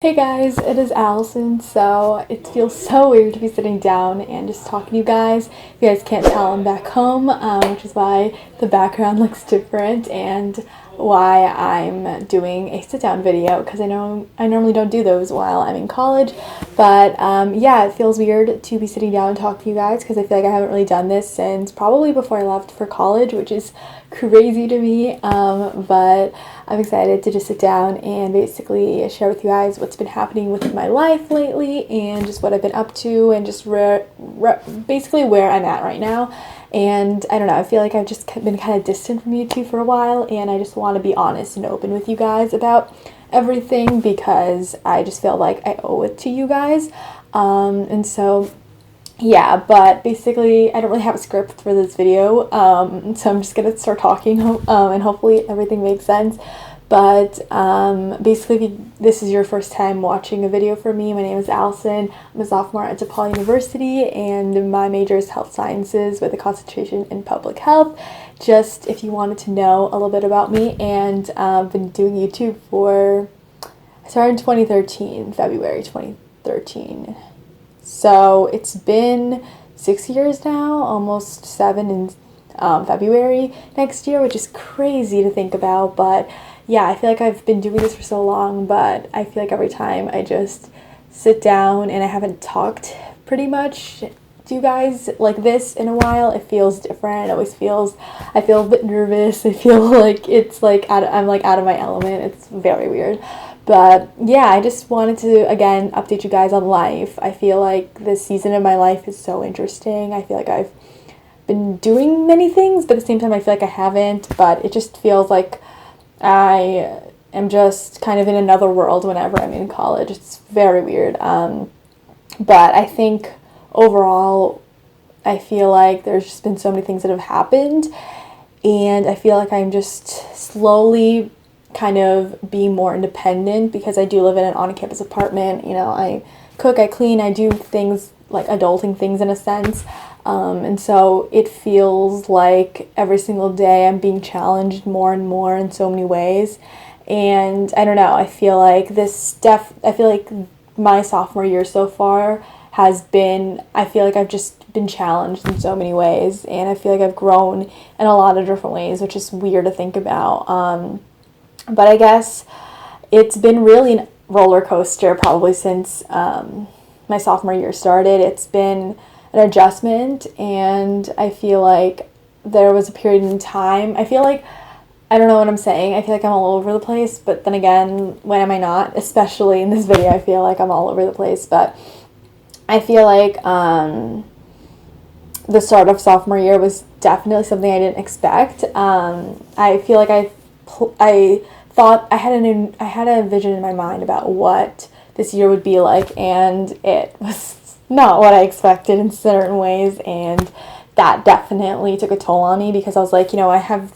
Hey guys, it is Allison. So it feels so weird to be sitting down and just talking to you guys. If you guys can't tell, I'm back home, which is why the background looks different and why I'm doing a sit-down video, because I know I normally don't do those while I'm in college. But yeah, it feels weird to be sitting down and talking to you guys because I feel like I haven't really done this since probably before I left for college, which is crazy to me. But I'm excited to just sit down and basically share with you guys what's been happening with my life lately and just what I've been up to and just basically where I'm at right now. And I don't know, I feel like I've just been kind of distant from YouTube for a while, and I just want to be honest and open with you guys about everything because I just feel like I owe it to you guys. And so yeah, but basically I don't really have a script for this video, so I'm just gonna start talking, and hopefully everything makes sense. But basically, if this is your first time watching a video from me, my name is Allison. I'm a sophomore at DePaul University, and my major is health sciences with a concentration in public health. Just if you wanted to know a little bit about me, and I've been doing YouTube I started in 2013, February 2013. So it's been 6 years now, almost 7 in February next year, which is crazy to think about. But yeah, I feel like I've been doing this for so long, but I feel like every time I just sit down and I haven't talked pretty much to you guys like this in a while, it feels different. It always feels, I feel a bit nervous. I feel like it's like I'm like out of my element. It's very weird. But yeah, I just wanted to, again, update you guys on life. I feel like this season of my life is so interesting. I feel like I've been doing many things, but at the same time I feel like I haven't. But it just feels like I am just kind of in another world whenever I'm in college. It's very weird. But I think overall, I feel like there's just been so many things that have happened. And I feel like I'm just slowly kind of being more independent because I do live in an on-campus apartment. You know, I cook, I clean, I do things like adulting things in a sense. And so it feels like every single day I'm being challenged more and more in so many ways. And I don't know, I feel like I feel like my sophomore year so far I feel like I've just been challenged in so many ways. And I feel like I've grown in a lot of different ways, which is weird to think about. But I guess it's been really a roller coaster probably since my sophomore year started. It's been an adjustment, and I feel like there was a period in time. I feel like, I don't know what I'm saying. I feel like I'm all over the place, but then again, when am I not? Especially in this video, I feel like I'm all over the place. But I feel like the start of sophomore year was definitely something I didn't expect. I feel like I thought I had a vision in my mind about what this year would be like, and it was not what I expected in certain ways, and that definitely took a toll on me because I was like, I have,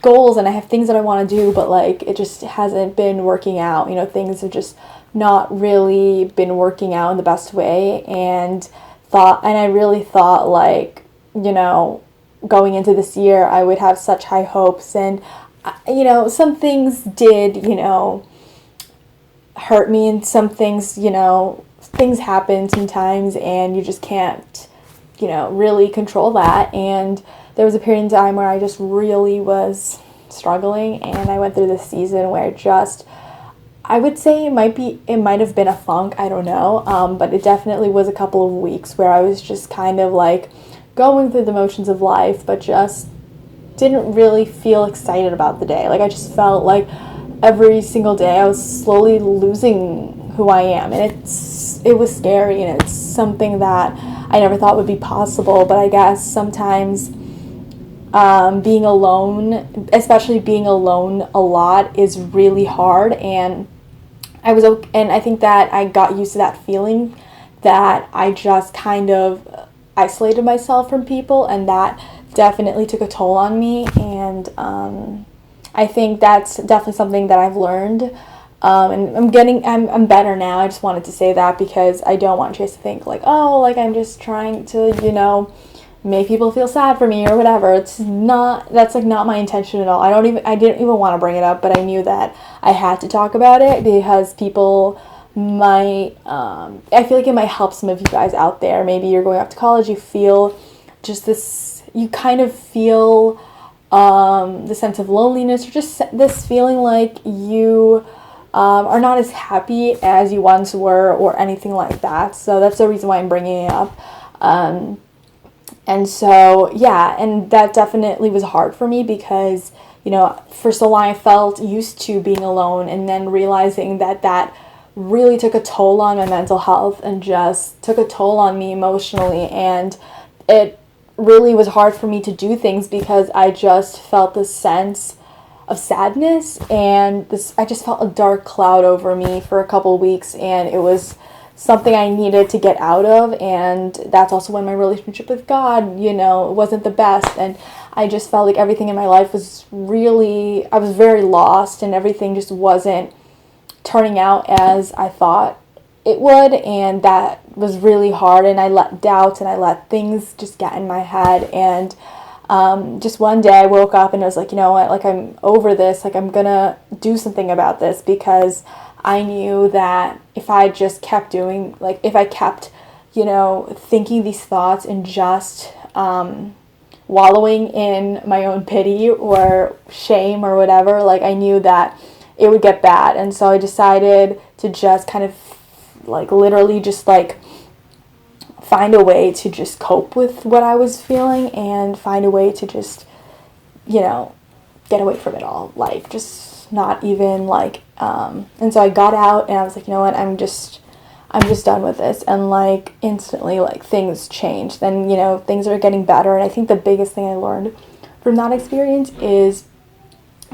goals and I have things that I want to do, but like it just hasn't been working out. Things have just not really been working out in the best way, and I really thought like, going into this year I would have such high hopes, and some things did, hurt me, and some things, things happen sometimes and you just can't, really control that. And there was a period in time where I just really was struggling, and I went through this season where I would say it might have been a funk, I don't know, but it definitely was a couple of weeks where I was just kind of like going through the motions of life, but just didn't really feel excited about the day. Like I just felt like every single day I was slowly losing who I am, and it was scary, and it's something that I never thought would be possible. But I guess sometimes being alone, especially being alone a lot, is really hard. And I think that I got used to that feeling, that I just kind of isolated myself from people, and that definitely took a toll on me. And I think that's definitely something that I've learned. And I'm better now. I just wanted to say that because I don't want you guys to think like, oh, like I'm just trying to, make people feel sad for me or whatever. That's like not my intention at all. I didn't even want to bring it up, but I knew that I had to talk about it because people might, I feel like it might help some of you guys out there. Maybe you're going off to college, you feel just this, you kind of feel the sense of loneliness, or just this feeling like you are not as happy as you once were, or anything like that. So that's the reason why I'm bringing it up. And so, yeah, and that definitely was hard for me because, for so long I felt used to being alone, and then realizing that really took a toll on my mental health and just took a toll on me emotionally. And it really was hard for me to do things because I just felt this sense of sadness, and I just felt a dark cloud over me for a couple weeks, and it was something I needed to get out of. And that's also when my relationship with God, wasn't the best, and I just felt like everything in my life was I was very lost, and everything just wasn't turning out as I thought it would, and that was really hard. And I let doubt and I let things just get in my head, and just one day I woke up and I was like, you know what, like, I'm over this, like, I'm gonna do something about this, because I knew that if I just kept doing, like, if I kept, thinking these thoughts and just wallowing in my own pity or shame or whatever, like, I knew that it would get bad. And so I decided to just kind of, like, literally just, like, find a way to just cope with what I was feeling, and find a way to just, get away from it all, like, just not even, like, and so I got out, and I was like, you know what, I'm just done with this. And, like, instantly, like, things changed, and, things are getting better. And I think the biggest thing I learned from that experience is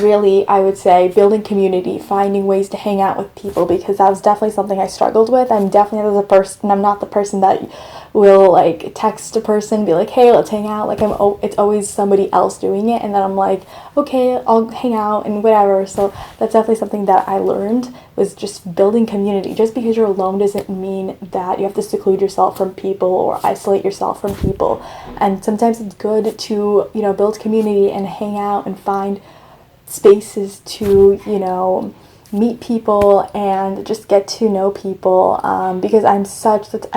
really, I would say, building community, finding ways to hang out with people, because that was definitely something I struggled with. I'm not the person that will, like, text a person and be like, hey, let's hang out. Like, it's always somebody else doing it, and then I'm like, okay, I'll hang out and whatever. So that's definitely something that I learned, was just building community. Just because you're alone doesn't mean that you have to seclude yourself from people or isolate yourself from people. And sometimes it's good to, build community and hang out and find spaces to, meet people and just get to know people, because I'm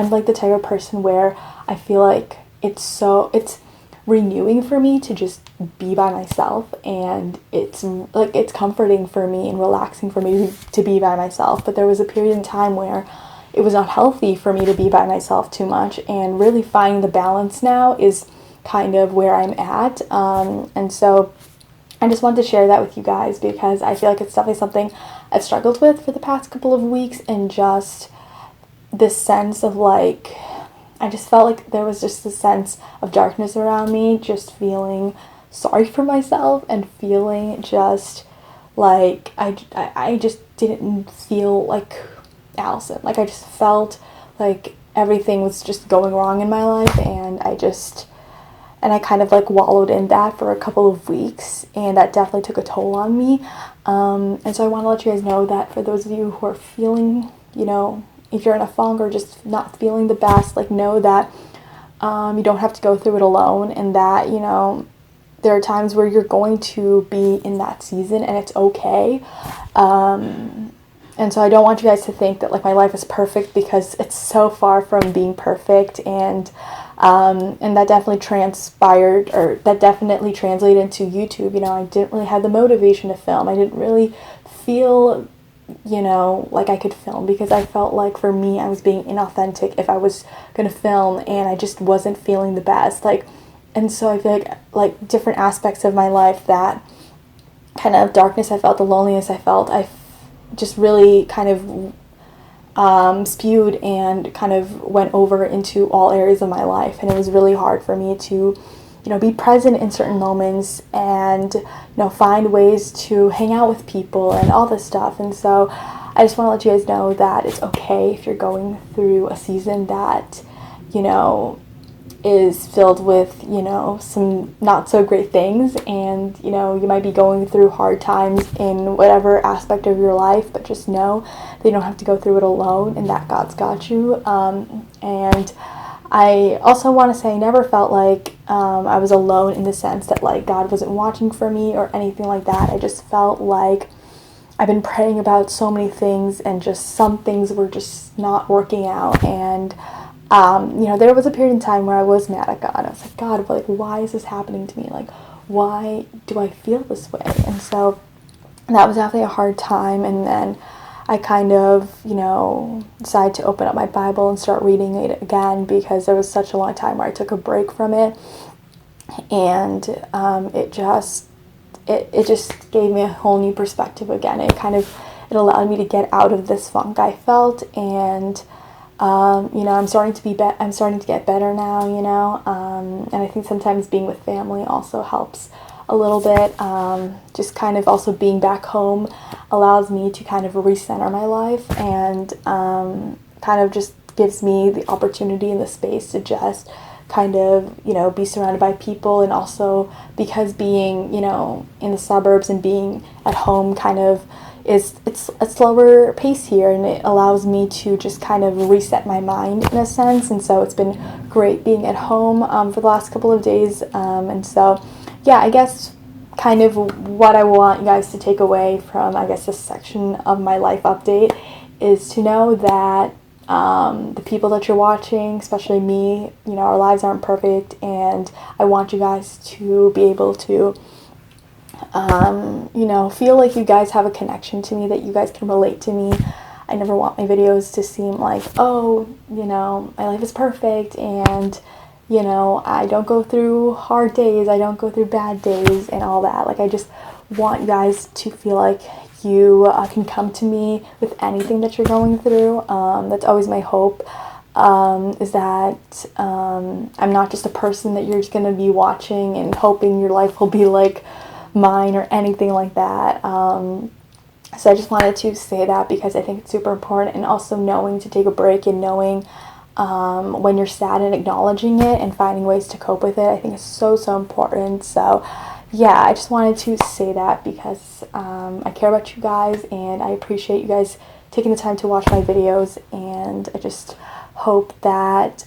like the type of person where I feel like it's renewing for me to just be by myself, and it's comforting for me and relaxing for me to be by myself. But there was a period in time where it was not healthy for me to be by myself too much, and really finding the balance now is kind of where I'm at. And so I just wanted to share that with you guys, because I feel like it's definitely something I've struggled with for the past couple of weeks, and just this sense of, like, I just felt like there was just this sense of darkness around me, just feeling sorry for myself, and feeling just like I just didn't feel like Allison. Like, I just felt like everything was just going wrong in my life, and I kind of, like, wallowed in that for a couple of weeks, and that definitely took a toll on me. And so I want to let you guys know that for those of you who are feeling, if you're in a funk or just not feeling the best, like, know that you don't have to go through it alone, and that, there are times where you're going to be in that season, and it's okay. And so I don't want you guys to think that, like, my life is perfect, because it's so far from being perfect. And that definitely translated into YouTube. I didn't really have the motivation to film. I didn't really feel, like I could film, because I felt like, for me, I was being inauthentic if I was going to film, and I just wasn't feeling the best. And so I feel like different aspects of my life, that kind of darkness I felt, the loneliness I felt, I just really kind of spewed and kind of went over into all areas of my life. And it was really hard for me to, be present in certain moments, and, find ways to hang out with people and all this stuff. And so I just want to let you guys know that it's okay if you're going through a season that, is filled with, some not so great things, and, you might be going through hard times in whatever aspect of your life, but just know that you don't have to go through it alone, and that God's got you. And I also want to say I never felt like I was alone in the sense that like God wasn't watching for me or anything like that. I just felt like I've been praying about so many things and just some things were just not working out. And there was a period in time where I was mad at God. I was like, God, like, why is this happening to me? Like, why do I feel this way? And so that was definitely a hard time. And then I kind of, decided to open up my Bible and start reading it again because there was such a long time where I took a break from it. And it just gave me a whole new perspective again. It allowed me to get out of this funk I felt, and I'm starting to get better now, and I think sometimes being with family also helps a little bit. Just kind of also being back home allows me to kind of recenter my life, and kind of just gives me the opportunity and the space to just kind of, be surrounded by people. And also because being, in the suburbs and being at home kind of it's a slower pace here, and it allows me to just kind of reset my mind in a sense. And so it's been great being at home for the last couple of days. And so, yeah, I guess kind of what I want you guys to take away from, I guess, this section of my life update is to know that the people that you're watching, especially me, our lives aren't perfect, and I want you guys to be able to feel like you guys have a connection to me, that you guys can relate to me. I never want my videos to seem like, oh, my life is perfect, and I don't go through hard days, I don't go through bad days and all that. Like, I just want you guys to feel like you can come to me with anything that you're going through. That's always my hope, is that I'm not just a person that you're just going to be watching and hoping your life will be like mine or anything like that. So I just wanted to say that because I think it's super important, and also knowing to take a break and knowing when you're sad and acknowledging it and finding ways to cope with it, I think is so, so important. So yeah, I just wanted to say that because I care about you guys, and I appreciate you guys taking the time to watch my videos, and I just hope that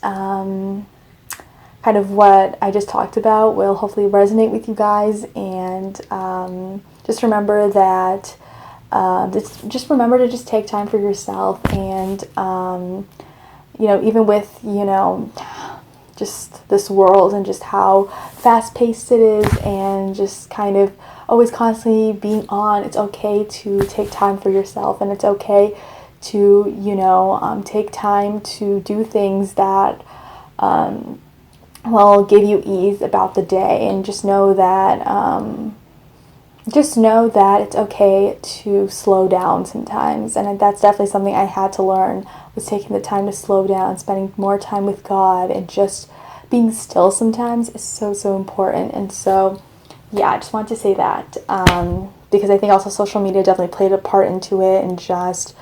kind of what I just talked about will hopefully resonate with you guys. And just remember that just remember to just take time for yourself, and even with just this world and just how fast-paced it is, and just kind of always constantly being on, it's okay to take time for yourself, and it's okay to take time to do things that will give you ease about the day. And just know that it's okay to slow down sometimes. And that's definitely something I had to learn, was taking the time to slow down, spending more time with God, and just being still sometimes is so, so important. And so, yeah, I just wanted to say that because I think also social media definitely played a part into it, and just,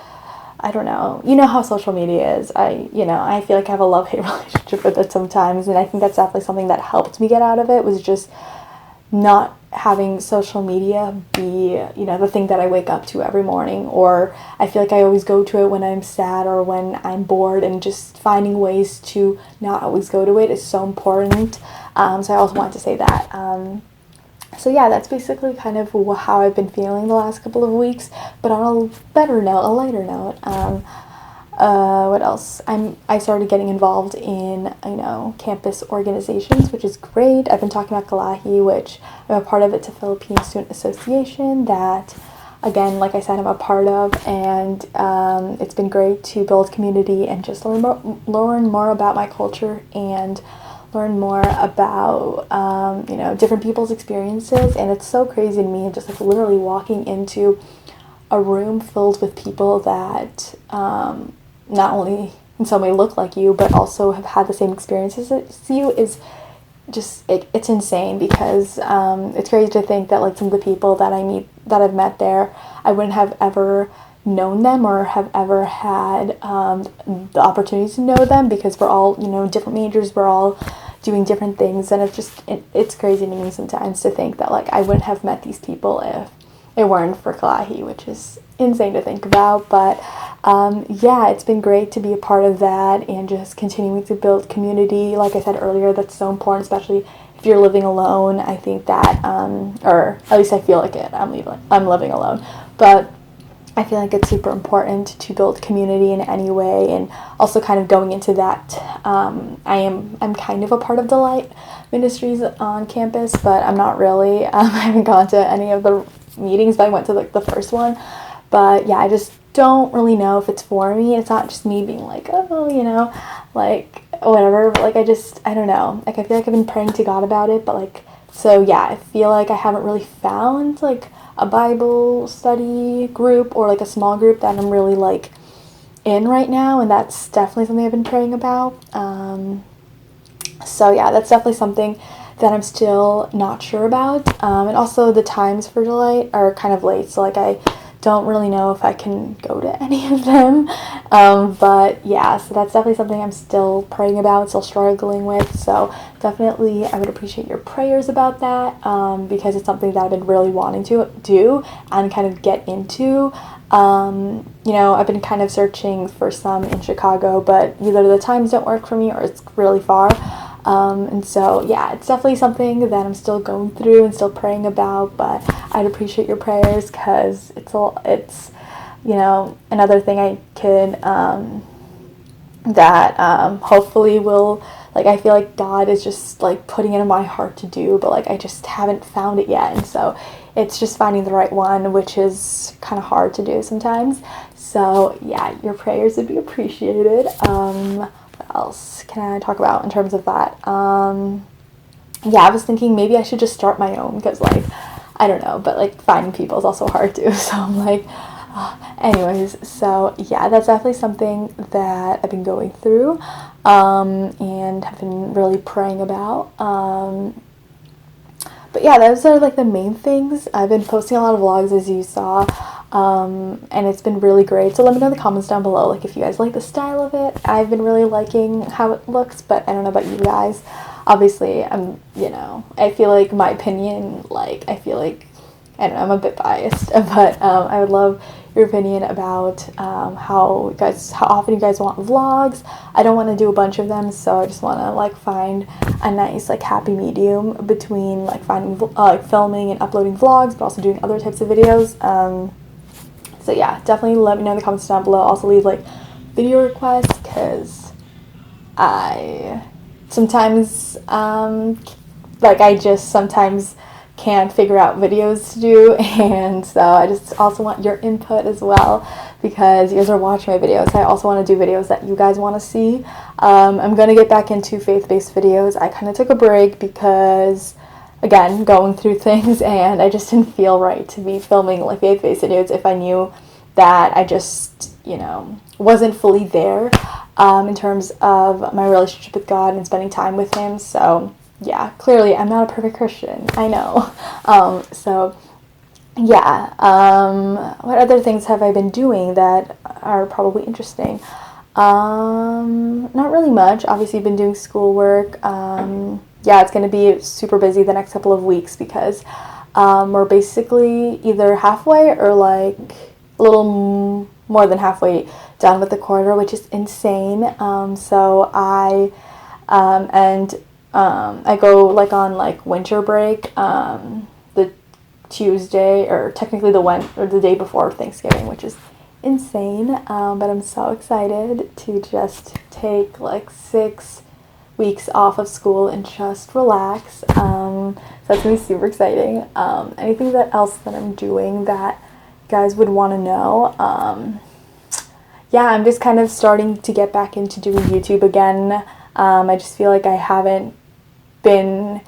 I don't know, how social media is. I feel like I have a love-hate relationship with it sometimes, and I think that's definitely something that helped me get out of it, was just not having social media be, the thing that I wake up to every morning, or I feel like I always go to it when I'm sad or when I'm bored, and just finding ways to not always go to it is so important. So I also wanted to say that. So yeah, that's basically kind of how I've been feeling the last couple of weeks, but on a lighter note, what else? I started getting involved in, campus organizations, which is great. I've been talking about Galahi, which I'm a part of. It's a Philippine Student Association that, again, like I said, I'm a part of, and it's been great to build community and just learn more about my culture, and learn more about, different people's experiences. And it's so crazy to me, just like literally walking into a room filled with people that not only in some way look like you, but also have had the same experiences as you, is just, it's insane. Because it's crazy to think that like some of the people that I've met there, I wouldn't have ever known them or have ever had the opportunity to know them, because we're all, different majors, we're all doing different things. And it's crazy to me sometimes to think that like I wouldn't have met these people if it weren't for Kalahi, which is insane to think about. But yeah, it's been great to be a part of that and just continuing to build community. Like I said earlier, that's so important, especially if you're living alone. I think that, or at least I feel like it. I'm living alone, but I feel like it's super important to build community in any way. And also kind of going into that, I'm kind of a part of Delight Ministries on campus, but I'm not really. I haven't gone to any of the meetings, but I went to like the first one. But yeah, I just don't really know if it's for me. It's not just me being like, oh, you know, like whatever. But like I don't know. Like I feel like I've been praying to God about it, but like, so yeah, I feel like I haven't really found like a Bible study group or like a small group that I'm really like in right now, and that's definitely something I've been praying about. So yeah, that's definitely something that I'm still not sure about. And also the times for Delight are kind of late, so like I don't really know if I can go to any of them. But yeah, so that's definitely something I'm still praying about, still struggling with. So definitely I would appreciate your prayers about that, because it's something that I've been really wanting to do and kind of get into. You know, I've been kind of searching for some in Chicago, but either the times don't work for me or it's really far. And so yeah, it's definitely something that I'm still going through and still praying about, but I'd appreciate your prayers, because it's you know, another thing I could that hopefully will, like, I feel like God is just like putting it in my heart to do, but like I just haven't found it yet. And so it's just finding the right one, which is kind of hard to do sometimes. So yeah, your prayers would be appreciated. What else can I talk about in terms of that? Yeah, I was thinking maybe I should just start my own, because like, I don't know, but like finding people is also hard too. So I'm like, anyways, so yeah, that's definitely something that I've been going through, and have been really praying about. But yeah, those are like the main things. I've been posting a lot of vlogs, as you saw, and it's been really great. So let me know in the comments down below, like, if you guys like the style of it. I've been really liking how it looks, but I don't know about you guys. Obviously, you know, I feel like my opinion, like, I feel like, I don't know, I'm a bit biased, but I would love your opinion about how often you guys want vlogs. I don't want to do a bunch of them, so I just want to like find a nice like happy medium between like finding like filming and uploading vlogs, but also doing other types of videos. So yeah, definitely let me know in the comments down below. Also leave like video requests, because I sometimes like I just sometimes can't figure out videos to do, and so I just also want your input as well, because you guys are watching my videos. I also want to do videos that you guys want to see. I'm going to get back into faith-based videos. I kind of took a break because, again, going through things, and I just didn't feel right to be filming like faith-based videos if I knew that I just, you know, wasn't fully there in terms of my relationship with God and spending time with Him. So yeah, clearly I'm not a perfect Christian, I know. So yeah, what other things have I been doing that are probably interesting? Not really much. Obviously, been doing schoolwork. Yeah, it's going to be super busy the next couple of weeks, because we're basically either halfway or like a little more than halfway done with the quarter, which is insane. So I go like on like winter break the Tuesday, or technically the day before Thanksgiving, which is insane. But I'm so excited to just take like 6 weeks off of school and just relax. So that's gonna be super exciting. Anything else that I'm doing that you guys would want to know? Yeah, I'm just kind of starting to get back into doing YouTube again. I just feel like I haven't been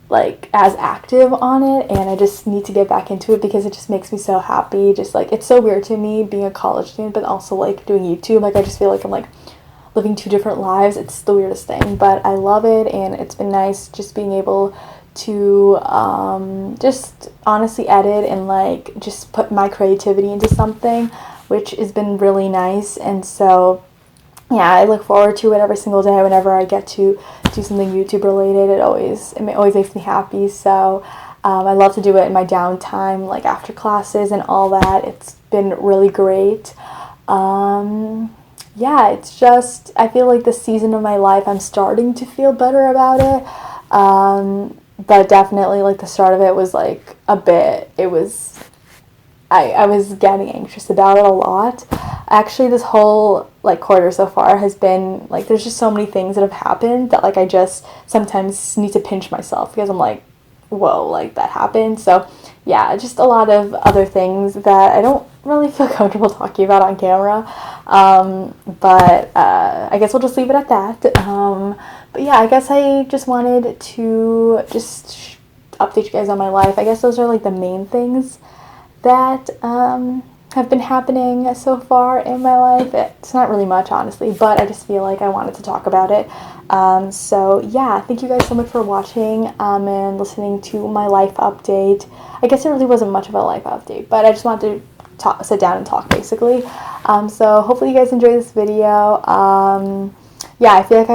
like as active on it, and I just need to get back into it because it just makes me so happy. Just like, it's so weird to me being a college student but also like doing YouTube. Like, I just feel like I'm like living 2 different lives. It's the weirdest thing, but I love it, and it's been nice just being able to just honestly edit and like just put my creativity into something, which has been really nice. And so yeah, I look forward to it every single day whenever I get to do something YouTube related. It always makes me happy. So I love to do it in my downtime, like after classes and all that. It's been really great. Yeah, it's just, I feel like this season of my life, I'm starting to feel better about it. But definitely, like, the start of it was, like, I was getting anxious about it a lot. Actually, this whole, like, quarter so far has been, like, there's just so many things that have happened that, like, I just sometimes need to pinch myself because I'm like, whoa, like, that happened. So, yeah, just a lot of other things that I don't really feel comfortable talking about on camera. But I guess we'll just leave it at that. But yeah, I guess I just wanted to just update you guys on my life. I guess those are, like, the main things that have been happening so far in my life. It's not really much, honestly, but I just feel like I wanted to talk about it. So yeah, thank you guys so much for watching and listening to my life update. I guess it really wasn't much of a life update, but I just wanted to sit down and talk, basically. So hopefully you guys enjoy this video. Yeah, I feel like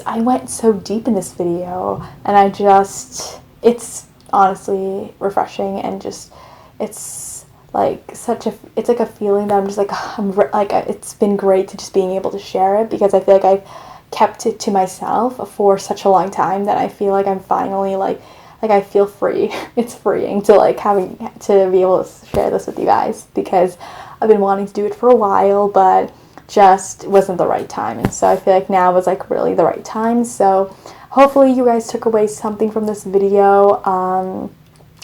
I went so deep in this video, and it's honestly refreshing, and just, it's like it's like a feeling that I'm just like, it's been great to just being able to share it, because I feel like I've kept it to myself for such a long time that I feel like I'm finally like I feel free. It's freeing to like having to be able to share this with you guys, because I've been wanting to do it for a while, but just wasn't the right time. And so I feel like now was like really the right time. So hopefully you guys took away something from this video.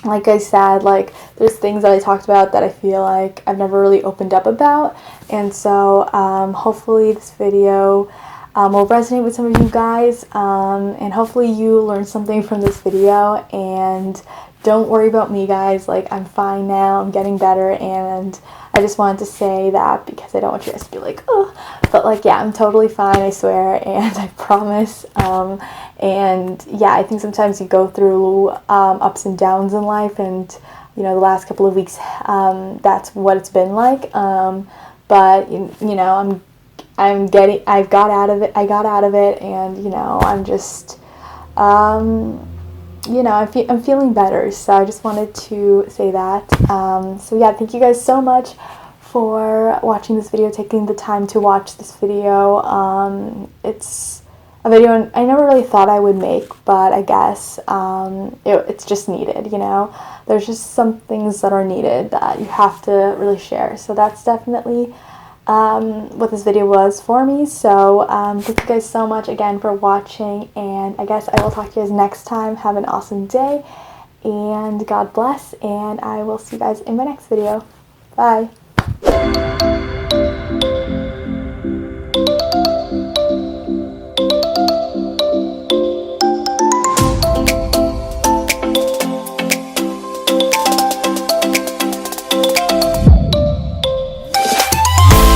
Like I said, like, there's things that I talked about that I feel like I've never really opened up about, and so hopefully this video will resonate with some of you guys, and hopefully you learned something from this video. And don't worry about me, guys, like, I'm fine now, I'm getting better, and I just wanted to say that because I don't want you guys to be like, oh, but like, yeah, I'm totally fine, I swear, and I promise. And yeah, I think sometimes you go through ups and downs in life, and you know, the last couple of weeks, that's what it's been like. But you know, I got out of it, and you know, I'm just, you know, I'm feeling better. So I just wanted to say that. So yeah, thank you guys so much for watching this video, taking the time to watch this video. It's a video I never really thought I would make, but I guess it's just needed, you know. There's just some things that are needed that you have to really share. So that's definitely what this video was for me. So thank you guys so much again for watching, and I guess I will talk to you guys next time. Have an awesome day, and God bless, and I will see you guys in my next video. Bye.